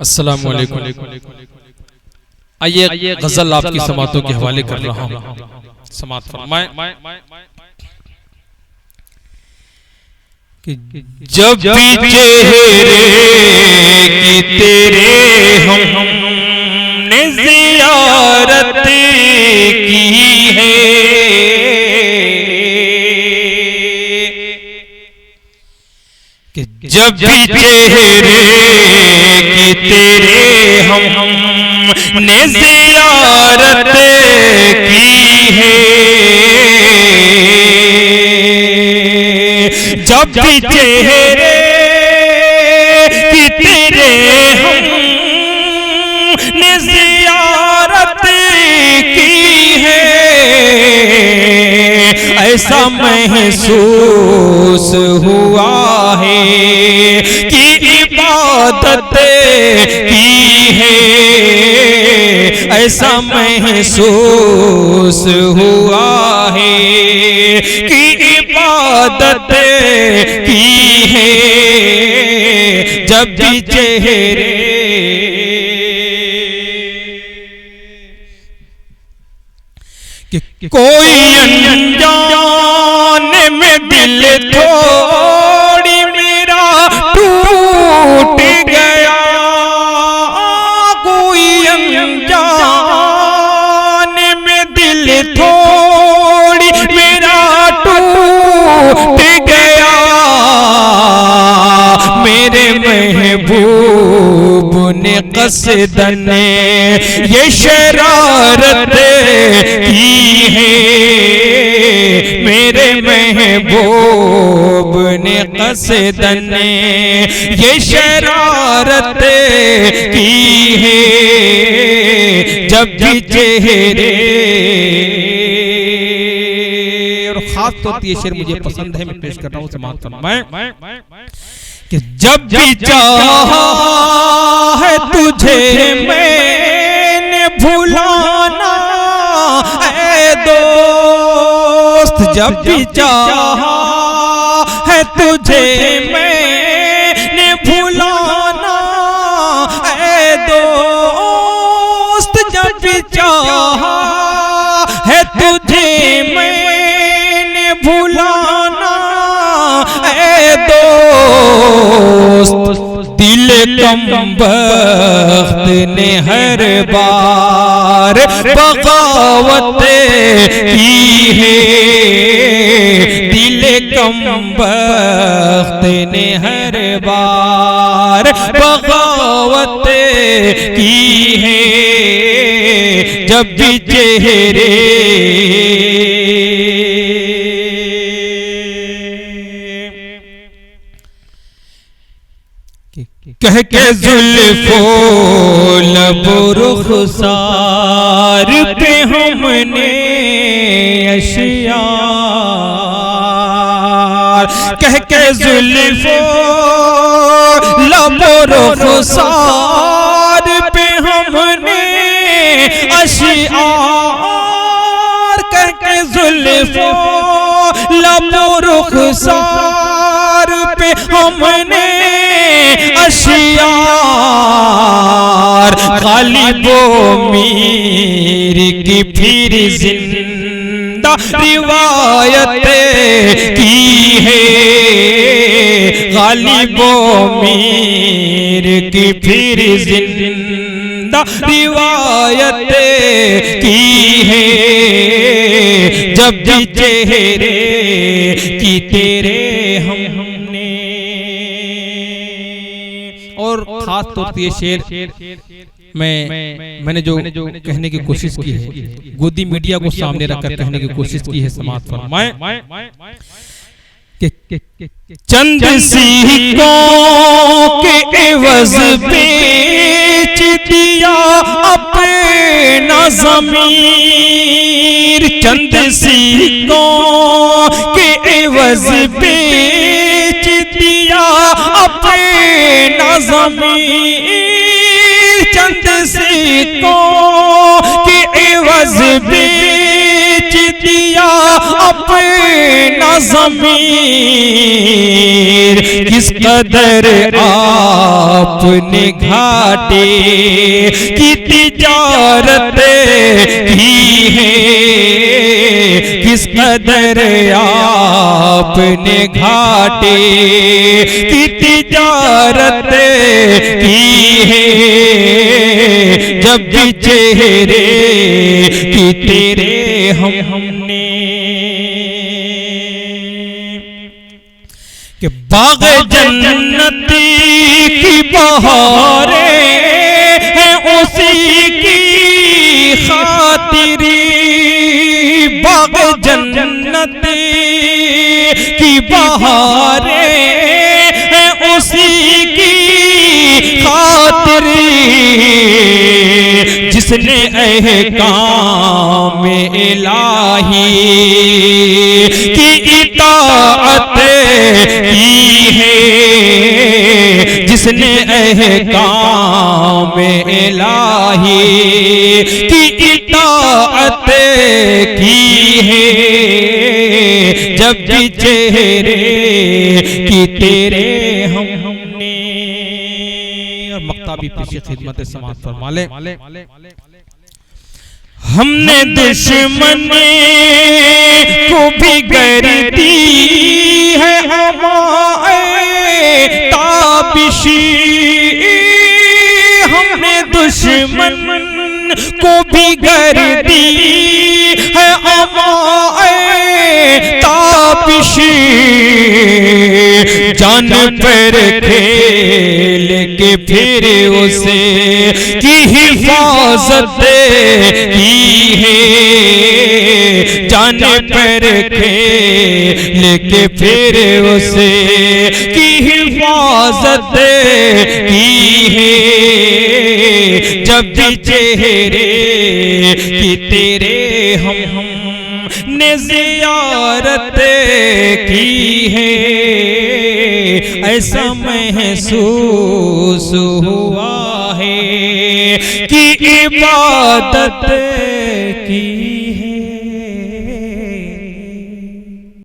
अस्सलामु अलैकुम। आइए गजल आपकी समातों के हवाले कर रहा हूँ। समात फरमाएं कि जब भी चेहरे की तेरे हमने ज़ियारत की है, कि जब भी चेहरे की तेरे हमने ज़ियारत की है, जब भी चेहरे की तेरे हमने ज़ियारत की है, ऐसा महसूस हुआ है कि इबादत की है, ऐसा महसूस हुआ है कि इबादत की है, जब भी चेहरे कोई अनजान में दिल थोड़ी मेरा टूट गया, कोई अनजान में दिल थोड़ी मेरा टूट गया, मेरे महबूब ने क़स्दन ये शरारत की है, मेरे महबूब ने क़स्दन ये शरारत की है, जब भी चेहरे। और खास तौर पर ये शेर मुझे पसंद है, मैं पेश कर रहा हूँ समात फरमाएं कि जब भी चाहा है तुझे मैंने भुलाना ऐ दोस्त, जब भी चाहा है तुझे मैंने भुलाना ऐ दोस्त, जब भी चाहा है तुझे मैंने भुलाना ऐ दोस्त, दिल कमबख्त ने हर बार बगावत की है, दिल कमबख्त ने हर बार बगावत की है, जब भी चेहरे कह के जुल्फो लबो रुखसार पे हमने अशियार, कह के जुल्फो लबो रुखसार पे हमने अशियार, कह के जुल्फो लबो रुखसार पे हमने अशियार, गालिबो मीर की फिर जिंदा रिवायत की है, गालिबो मीर की फिर जिंदा रिवायत की है, जब भी चेहरे की तेरे हमने। और खास तौर पर ये शेर मैंने जो कहने की कोशिश की है, गोदी मीडिया को सामने रखकर कहने की कोशिश की है, समात फरमाएं चंद सिक्कों के एवज बेच दिया अपना ज़मीर, चंद सिक्कों के एवज बेच दिया अपना ज़मीर, चंद सिक्कों के एवज बेच दिया अपना ज़मीर किस कदर आपने घाटे की तिजारत की है, किस कदर आपने घाटे की तिजारत की है। जब भी चेहरे की तेरे हमने कि बाग जन्नती की बहारें हैं उसी की खातिरी, बाग जन्नती की बहारें हैं उसी की खातिरी, जिसने अहकाम इलाही की इताअत की है, जिसने अहकाम इलाही की इताअत की है। जब भी चेहरे की तेरे हमने और मक्ताबी पेशी खिदमत समाअत फरमा ले। हमने दुश्मन को भी गर्दी है हमारे ताबिशी, हमने दुश्मन को भी गर्दी है हमारे ताबिशी, जान पर खेल के फिर उसे की हिफाजत की है, जान पर खेल के फिर उसे की हिफाजत की है। जब भी चेहरे की तेरे हमने जियारत की है, ऐसा महसूस हुआ है कि इबादत की